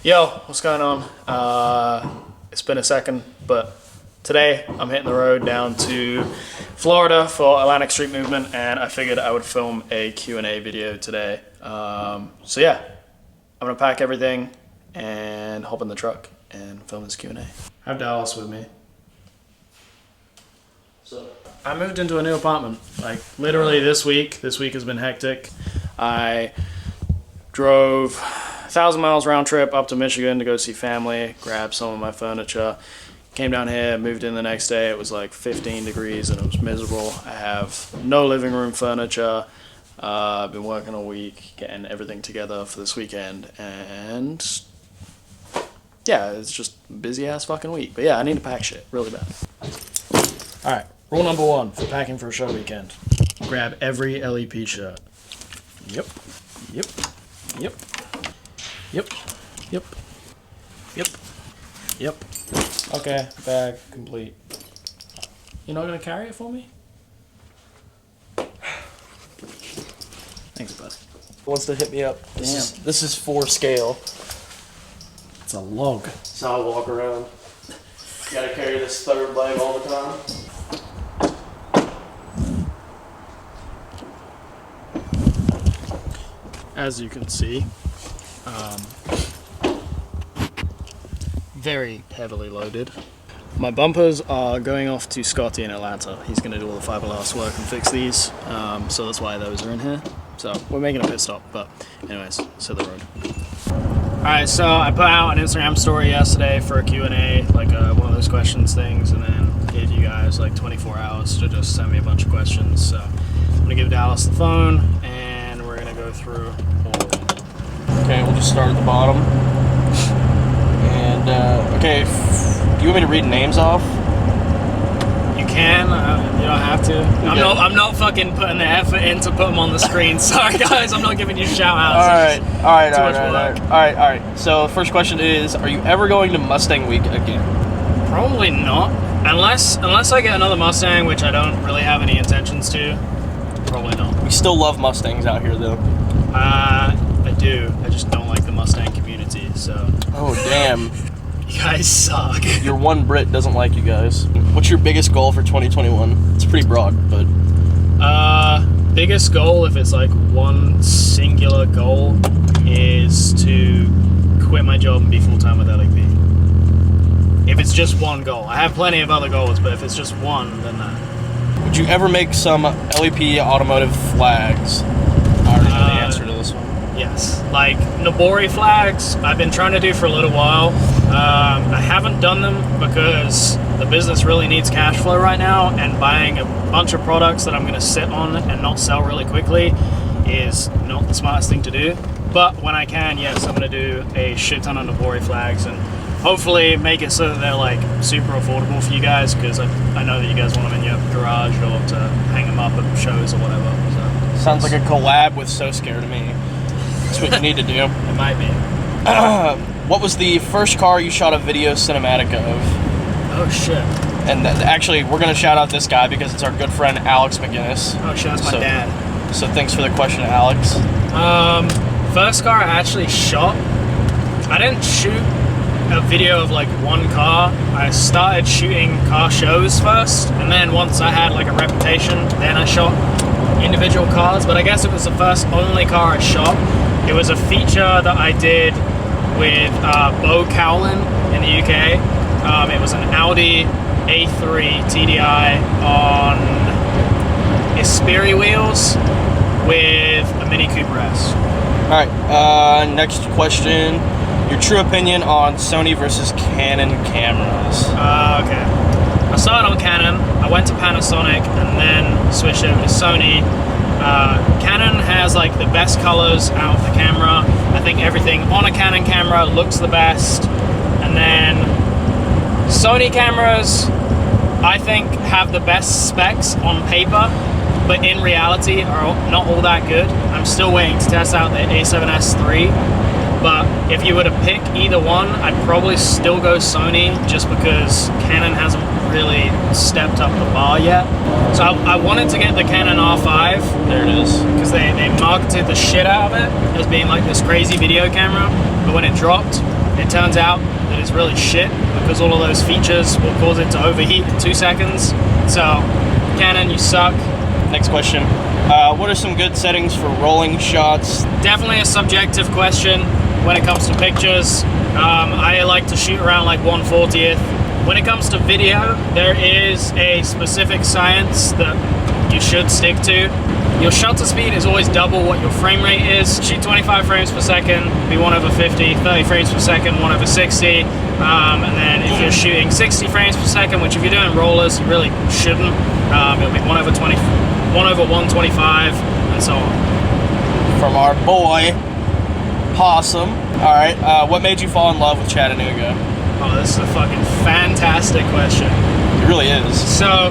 Yo, what's going on? It's been a second, but today I'm hitting the road down to Florida for Atlantic Street Movement, and I figured I would film a Q&A video today. So yeah, I'm gonna pack everything and hop in the truck and film this Q&A. I have Dallas with me. So I moved into a new apartment, like literally this week. This week has been hectic. I drove 1,000 miles round trip up to Michigan to go see family, grab some of my furniture, came down here, moved in the next day. It was like 15 degrees and it was miserable. I have no living room furniture. I've been working all week, getting everything together for this weekend, and yeah, it's just a busy ass fucking week. But yeah, I need to pack shit really bad. Alright, rule number one for packing for a show weekend. Grab every LEP shirt. Yep. Yep. Yep. Yep. Yep. Yep. Yep. Okay, bag complete. You're not gonna carry it for me? Thanks, bud. Wants to hit me up. This is 4 scale. It's a log. So I'll walk around. Gotta carry this third leg all the time. As you can see, very heavily loaded. My bumpers are going off to Scotty in Atlanta. He's going to do all the fiberglass work and fix these, so that's why those are in here. So we're making a pit stop, but anyways, so the road. Alright, so I put out an Instagram story yesterday for a Q&A, like one of those questions things, and then gave you guys like 24 hours to just send me a bunch of questions. So I'm going to give Dallas the phone, and we're going to go through all of them. Okay, we'll just start at the bottom. And, okay, do you want me to read names off? You can, you don't have to. I'm not fucking putting the effort in to put them on the screen. Sorry guys, I'm not giving you shout outs. Alright. So first question is, are you ever going to Mustang Week again? Probably not. Unless I get another Mustang, which I don't really have any intentions to. Probably not. We still love Mustangs out here though. I do. I just don't like the Mustang community, so. Oh damn. You guys suck. Your one Brit doesn't like you guys. What's your biggest goal for 2021? It's pretty broad, but... Biggest goal, if it's like one singular goal, is to quit my job and be full-time with LEP. If it's just one goal. I have plenty of other goals, but if it's just one, then that. Would you ever make some LEP automotive flags? I already know the answer to this one. Yes, like Nobori flags, I've been trying to do for a little while. I haven't done them because the business really needs cash flow right now, and buying a bunch of products that I'm going to sit on and not sell really quickly is not the smartest thing to do. But when I can, yes, I'm going to do a shit ton of Nobori flags and hopefully make it so that they're like super affordable for you guys, because I know that you guys want them in your garage or to hang them up at shows or whatever. So. Sounds like a collab with So Scared to me. That's what you need to do. It might be. What was the first car you shot a video cinematic of? Oh shit. And actually, we're gonna shout out this guy because it's our good friend Alex McGinnis. Oh shit, that's my dad. So thanks for the question, Alex. First car I actually shot, I didn't shoot a video of like one car. I started shooting car shows first, and then once I had like a reputation, then I shot individual cars. But I guess it was the first only car I shot. It was a feature that I did with Bo Cowlin in the UK. It was an Audi A3 TDI on Espiri wheels with a Mini Cooper S. Alright, next question. Your true opinion on Sony versus Canon cameras. Okay. I started on Canon, I went to Panasonic, and then switched over to Sony. Canon has like the best colors out of the camera. I think everything on a Canon camera looks the best. And then Sony cameras, I think, have the best specs on paper, but in reality are not all that good. I'm still waiting to test out the A7S III, but if you were to pick either one, I'd probably still go Sony, just because Canon hasn't really stepped up the bar yet. So I wanted to get the Canon R5, There it is. because they marketed the shit out of it as being like this crazy video camera. but when it dropped, it turns out that it's really shit because all of those features will cause it to overheat in 2 seconds. So, Canon, you suck. Next question. What are some good settings for rolling shots? Definitely a subjective question when it comes to pictures. I like to shoot around like 1/40th. When it comes to video, there is a specific science that you should stick to. Your shutter speed is always double what your frame rate is. Shoot 25 frames per second, be 1/50, 30 frames per second, 1/60. And then if you're shooting 60 frames per second, which if you're doing rollers, you really shouldn't, it'll be 1/20, 1/125, and so on. From our boy, Possum. All right, what made you fall in love with Chattanooga? Oh, this is a fucking fantastic question. It really is. So,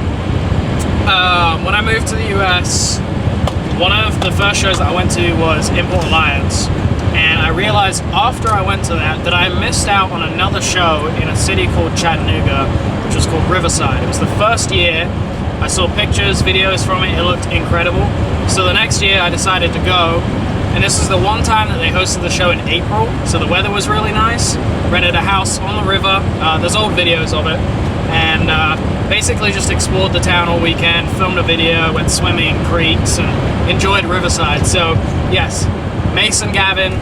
when I moved to the US, one of the first shows that I went to was Import Alliance, and I realized after I went to that I missed out on another show in a city called Chattanooga, which was called Riverside. It was the first year. I saw pictures, videos from it. It looked incredible. So the next year I decided to go, and this is the one time that they hosted the show in April, so the weather was really nice. Rented a house on the river. There's old videos of it, and basically just explored the town all weekend, filmed a video, went swimming in creeks, and enjoyed Riverside. So yes, Mason, Gavin,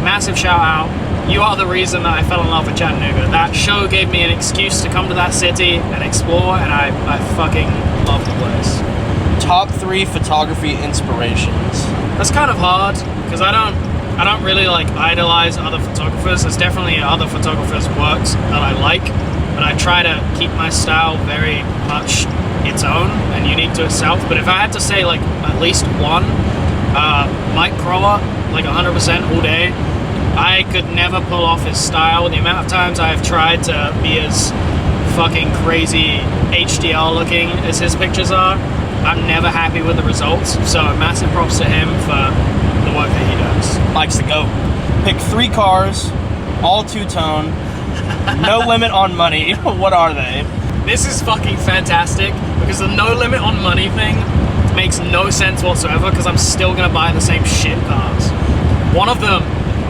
massive shout out. You are the reason that I fell in love with Chattanooga. That show gave me an excuse to come to that city and explore, and I fucking love the place. Top 3 photography inspirations. That's kind of hard because I don't really like idolize other photographers. There's definitely other photographers' works that I like, but I try to keep my style very much its own and unique to itself. But if I had to say like at least one, Mike Crower, like 100% all day. I could never pull off his style. The amount of times I have tried to be as fucking crazy HDR looking as his pictures are, I'm never happy with the results. So massive props to him for the work that he does. Likes to go. Pick 3 cars, all two-tone, no limit on money. What are they? This is fucking fantastic because the no limit on money thing makes no sense whatsoever because I'm still gonna buy the same shit cars. One of them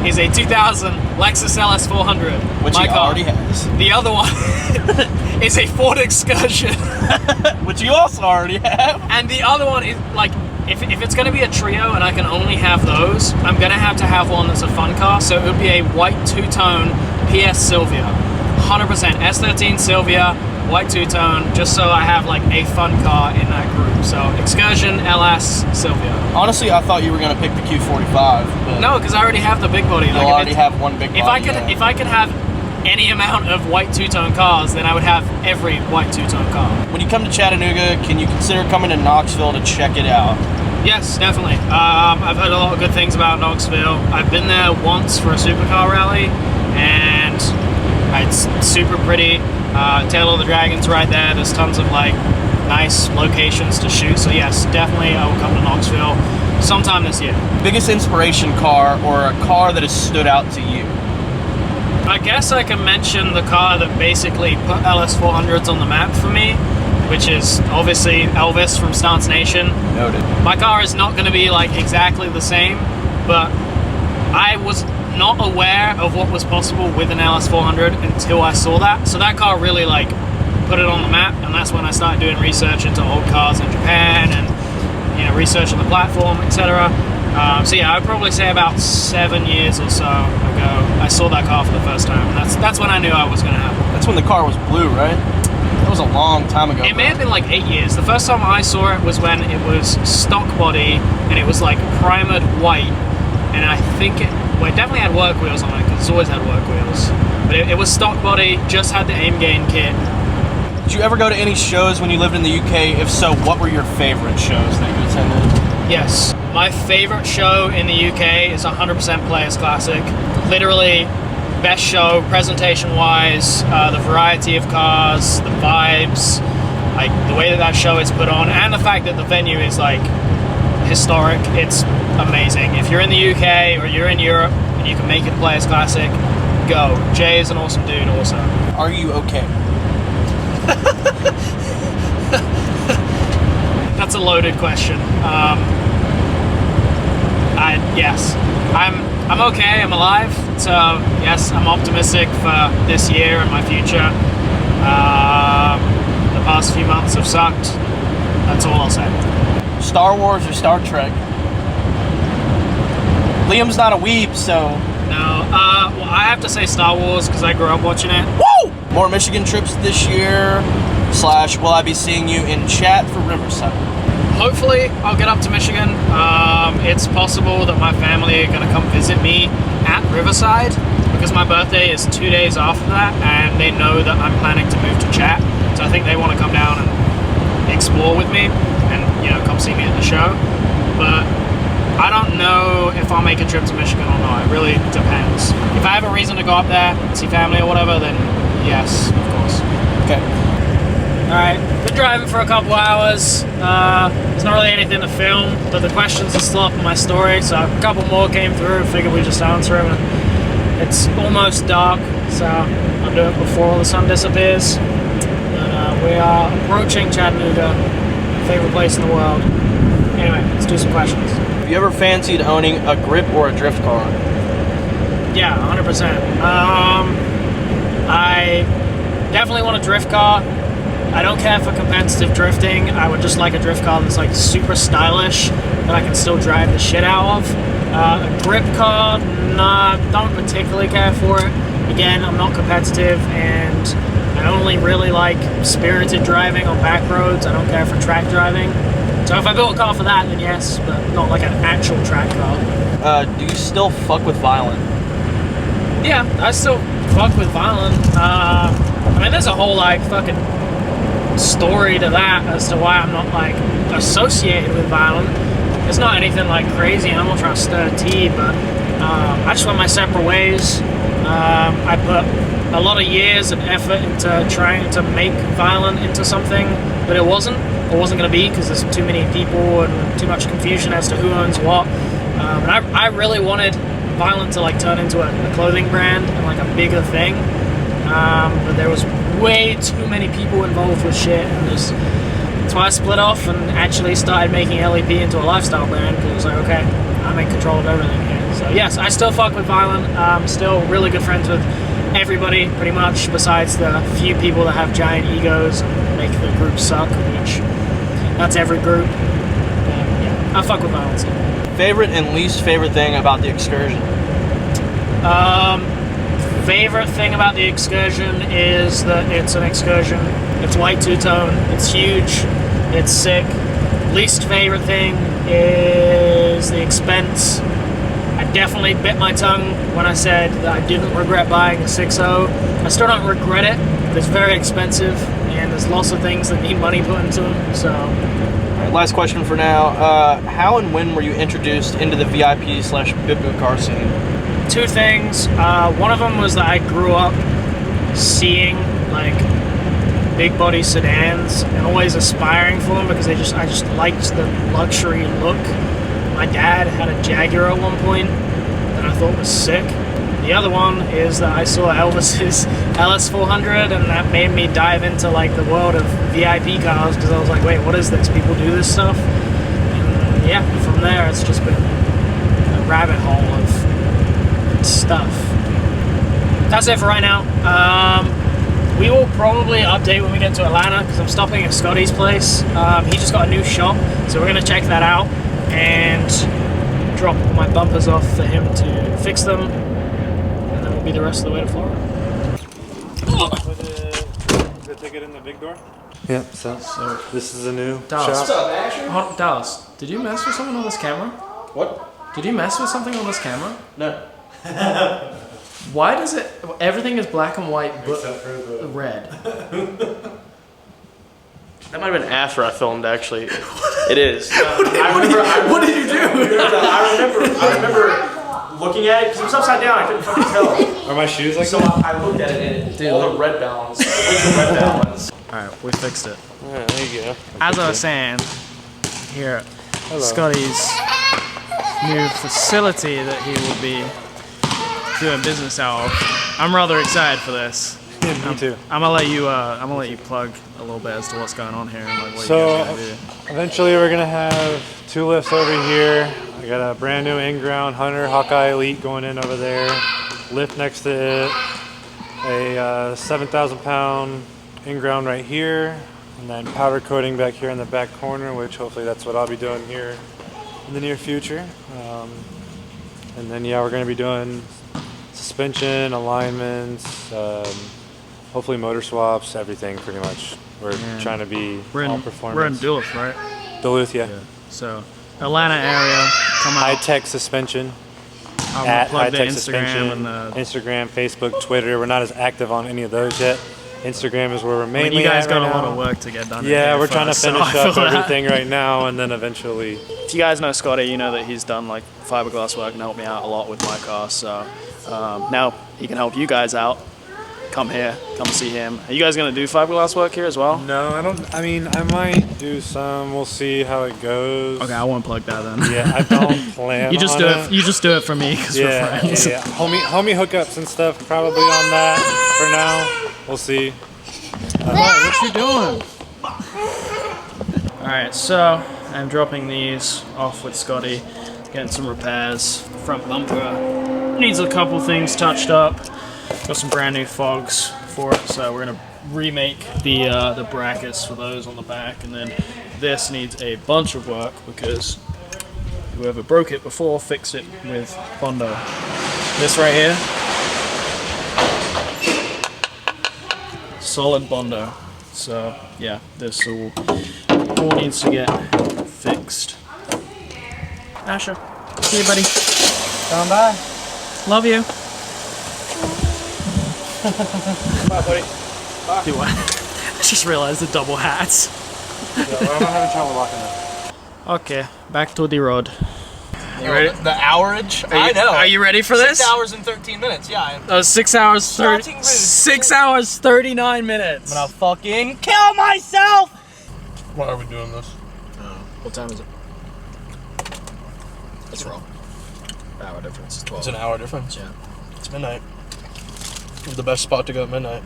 is a 2000 Lexus LS400, which he already has. The other one is a Ford Excursion, which you also already have. And the other one is like, if it's going to be a trio and I can only have those, I'm going to have one that's a fun car. So it would be a white two-tone PS Silvia, 100% S13 Silvia, white two-tone, just so I have like a fun car in that group. So Excursion, LS, Silvia. Honestly, I thought you were gonna pick the Q45. But no, because I already have the big body. You already have one big body. If I could have any amount of white two-tone cars, then I would have every white two-tone car. When you come to Chattanooga, can you consider coming to Knoxville to check it out? Yes, definitely. I've heard a lot of good things about Knoxville. I've been there once for a supercar rally, and it's super pretty. Tail of the Dragon's right there. There's tons of like nice locations to shoot. So yes, definitely I will come to Knoxville sometime this year. Biggest inspiration car or a car that has stood out to you? I guess I can mention the car that basically put LS400s on the map for me, which is obviously Elvis from Stance Nation. Noted. My car is not going to be like exactly the same, but I was not aware of what was possible with an LS400 until I saw that. So that car really like put it on the map, and that's when I started doing research into old cars in Japan and research on the platform, etc. So yeah, I'd probably say about 7 years or so ago I saw that car for the first time, and that's when I knew I was going to have it. That's when the car was blue, right? That was a long time ago. It may have been like 8 years. The first time I saw it was when it was stock body and it was like primered white, and I think it definitely had work wheels on it because it's always had work wheels. But it was stock body, just had the aim gain kit. Did you ever go to any shows when you lived in the UK? If so, what were your favorite shows that you attended? Yes, my favorite show in the UK is 100% Players Classic. Literally, best show, presentation-wise, the variety of cars, the vibes, like the way that show is put on, and the fact that the venue is like historic. It's amazing. If you're in the UK or you're in Europe and you can make it Players Classic, go. Jay is an awesome dude also. Are you okay? That's a loaded question. Yes, I'm okay. I'm alive. So yes, I'm optimistic for this year and my future. The past few months have sucked. That's all I'll say. Star Wars or Star Trek? Liam's not a weeb, so... No, well, I have to say Star Wars because I grew up watching it. Woo! More Michigan trips this year, / will I be seeing you in chat for Riverside? Hopefully, I'll get up to Michigan. It's possible that my family are going to come visit me at Riverside because my birthday is 2 days after that, and they know that I'm planning to move to Chat. So I think they want to come down and explore with me and, you know, come see me at the show. But I don't know if I'll make a trip to Michigan or not. It really depends. If I have a reason to go up there and see family or whatever, then yes, of course. Okay. Alright, been driving for a couple hours. There's not really anything to film, but the questions are still up in my story, so a couple more came through. Figured we just answer them. And it's almost dark, so I'll do it before the sun disappears. But we are approaching Chattanooga, favorite place in the world. Anyway, let's do some questions. Have you ever fancied owning a grip or a drift car? Yeah, 100%. I definitely want a drift car. I don't care for competitive drifting. I would just like a drift car that's like super stylish that I can still drive the shit out of. A grip car, nah, don't particularly care for it. Again, I'm not competitive and I only really like spirited driving on back roads. I don't care for track driving. So if I built a car for that, then yes, but not like an actual track car. Do you still fuck with Violent? Yeah, I still fuck with Violent. I mean, there's a whole like fucking story to that as to why I'm not like associated with Violent. It's not anything like crazy. I'm not trying to stir tea, but I just went my separate ways. I put a lot of years and effort into trying to make Violent into something that it wasn't going to be because there's too many people and too much confusion as to who owns what. And I really wanted Violent to like turn into a clothing brand and like a bigger thing. But there was way too many people involved with shit, and that's why I split off and actually started making LEP into a lifestyle brand because it was like, okay, I'm in control of everything here. So yes, I still fuck with Violent. I'm still really good friends with everybody pretty much besides the few people that have giant egos and make the group suck, which that's every group. But yeah, I fuck with Violent still. Favorite and least favorite thing about the excursion? Favorite thing about the excursion is that it's an excursion. It's white two-tone. It's huge. It's sick. Least favorite thing is the expense. I definitely bit my tongue when I said that I didn't regret buying the 6.0. I still don't regret it, but it's very expensive, and there's lots of things that need money put into them, so... Alright, last question for now. How and when were you introduced into the VIP/BitBoot car scene? Two things. One of them was that I grew up seeing like big body sedans and always aspiring for them because I just liked the luxury look. My dad had a Jaguar at one point that I thought was sick. The other one is that I saw Elvis's LS400 and that made me dive into like the world of VIP cars because I was like, wait, what is this? People do this stuff? And yeah, from there it's just been a rabbit hole of stuff. That's it for right now. We will probably update when we get to Atlanta because I'm stopping at Scotty's place. He just got a new shop, so we're gonna check that out and drop my bumpers off for him to fix them, and then we'll be the rest of the way to Florida. Put the ticket in the big door? Yep, so this is a new Dallas. shop. Asher? Dallas, did you mess with something on this camera? What? Did you mess with something on this camera? No. Why does it... Everything is black and white, but Except for the red. That might have been after I filmed, actually. It is. What did you do? I remember looking at it because it was upside down. I couldn't fucking tell. Are my shoes like So that? I looked at it and Dude, all look. the red balance. Red balance. Alright, we fixed it. Yeah, there you go. As I was saying, here at Scotty's new facility that he will be doing business out of. I'm rather excited for this. Yeah, me too. I'm gonna let you plug a little bit as to what's going on here and like what So you guys are gonna do. eventually we're gonna have two lifts over here. I got a brand new in-ground Hunter Hawkeye Elite going in over there. Lift next to it. A 7,000 pound in-ground right here. And then powder coating back here in the back corner, which hopefully that's what I'll be doing here in the near future. And then yeah, we're going to be doing suspension, alignments, hopefully motor swaps, everything pretty much. We're trying to be all performance. We're in Duluth, right? Duluth, yeah. So Atlanta area, come out. High-tech suspension. I'm At gonna plug the high-tech Instagram and Instagram, Facebook, Twitter. We're not as active on any of those yet. Instagram is where we're mainly you guys at got right a lot now. of work to get done. Yeah, we're trying to finish I up feel that. everything right now, and then eventually. If you guys know Scotty, you know that he's done like fiberglass work and helped me out a lot with my car. So now he can help you guys out. Come here, come see him. Are you guys gonna do fiberglass work here as well? No, I don't. I mean, I might do some. We'll see how it goes. Okay, I won't plug that then. Yeah, I don't plan. You just on do it. You just do it for me because we're friends. Yeah. Homie hookups and stuff probably on that for now. We'll see. What you doing? All right, so I'm dropping these off with Scotty, getting some repairs. Front bumper needs a couple things touched up. Got some brand new fogs for it, so we're gonna remake the brackets for those on the back, and then this needs a bunch of work because whoever broke it before fixed it with Bondo. This right here, solid Bondo. So yeah, this all needs to get fixed. Asher, see you, buddy. Come by. Love you. Bye, buddy. Do I? I just realized the double hats. Yeah, I'm not having trouble locking it. Okay, back to the road. You ready? The hourage? I know. Are you ready for this? 6 hours and 13 minutes. Yeah, I am. 6 hours, Starting rude. 6 hours, 39 minutes. I'm gonna fucking kill myself! Why are we doing this? What time is it? That's wrong. Hour difference is 12. It's an hour difference. Yeah. It's midnight. It's the best spot to go at midnight.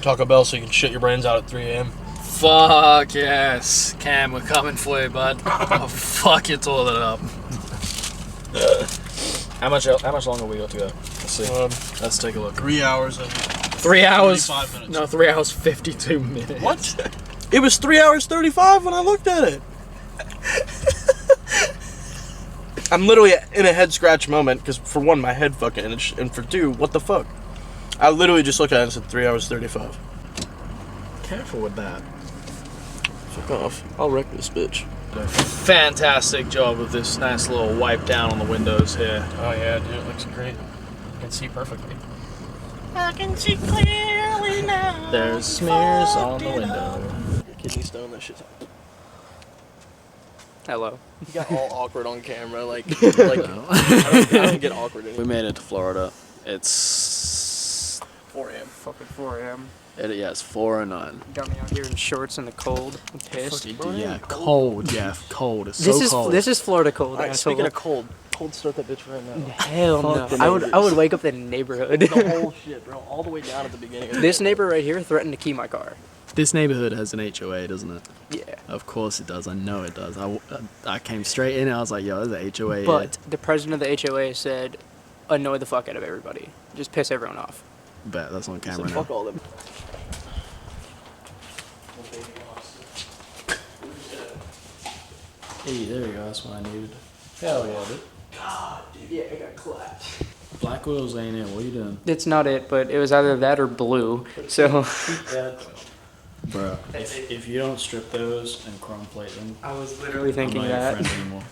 Taco Bell so you can shit your brains out at 3 a.m. Fuck yes. Cam, we're coming for you, bud. Oh, fuck your toilet up. How much longer we got to go? Let's see. Let's take a look. 3 hours and 3 hours. 35 minutes. No, 3 hours 52 minutes. What? It was 3 hours 35 when I looked at it. I'm literally in a head scratch moment because for one, my head fucking itched, and for two, what the fuck? I literally just looked at it and said 3 hours 35. Careful with that. Fuck off. I'll wreck this bitch. Fantastic job with this nice little wipe down on the windows here. Oh yeah, dude, it looks great. I can see perfectly. I can see clearly now. There's smears on the window. Kidney stone, that shit's. Hello. You got all awkward on camera, like I don't get awkward anymore. We made it to Florida. It's 4 a.m. Fucking 4 a.m. It's 4:09. Got me out here in shorts in the cold. I'm pissed. Yeah, cold. Yeah, cold. It's This so is cold. this is Florida cold. Alright, asshole. speaking of cold start that bitch right now. Hell no. Fuck the I would neighbors. wake up the neighborhood. The whole shit, bro, all the way down at the beginning. This neighbor right here threatened to key my car. This neighborhood has an HOA, doesn't it? Yeah. Of course it does. I know it does. I came straight in and I was like, yo, there's an HOA But the president of the HOA said, annoy the fuck out of everybody. Just piss everyone off. here. Bet that's on camera now. Fuck all them. Hey, there you go. That's what I needed. Hell yeah, dude. Yeah, I got clapped. Black wheels ain't it. What are you doing? It's not it, but it was either that or blue. So Bro, if you don't strip those and chrome plate them, I was literally I'm thinking not your that. friend anymore.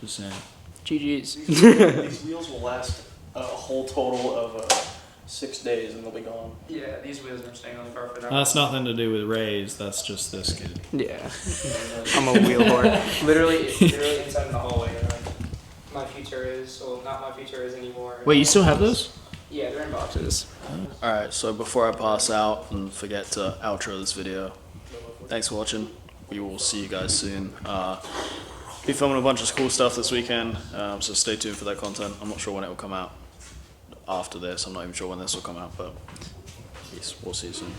Just saying. GG's. These wheels will last a whole total of 6 days and they'll be gone. Yeah, these wheels are staying on the car for that. That's nothing to do with Rays. That's just this kid. Yeah. I'm a wheel whore. literally inside in the hallway. Like, my future is, well, not my future is anymore. Wait, you still have those? Yeah, they're in boxes. Alright, so before I pass out and forget to outro this video, thanks for watching. We will see you guys soon. Be filming a bunch of cool stuff this weekend, so stay tuned for that content. I'm not sure when it will come out after this. I'm not even sure when this will come out, but yes, we'll see you soon.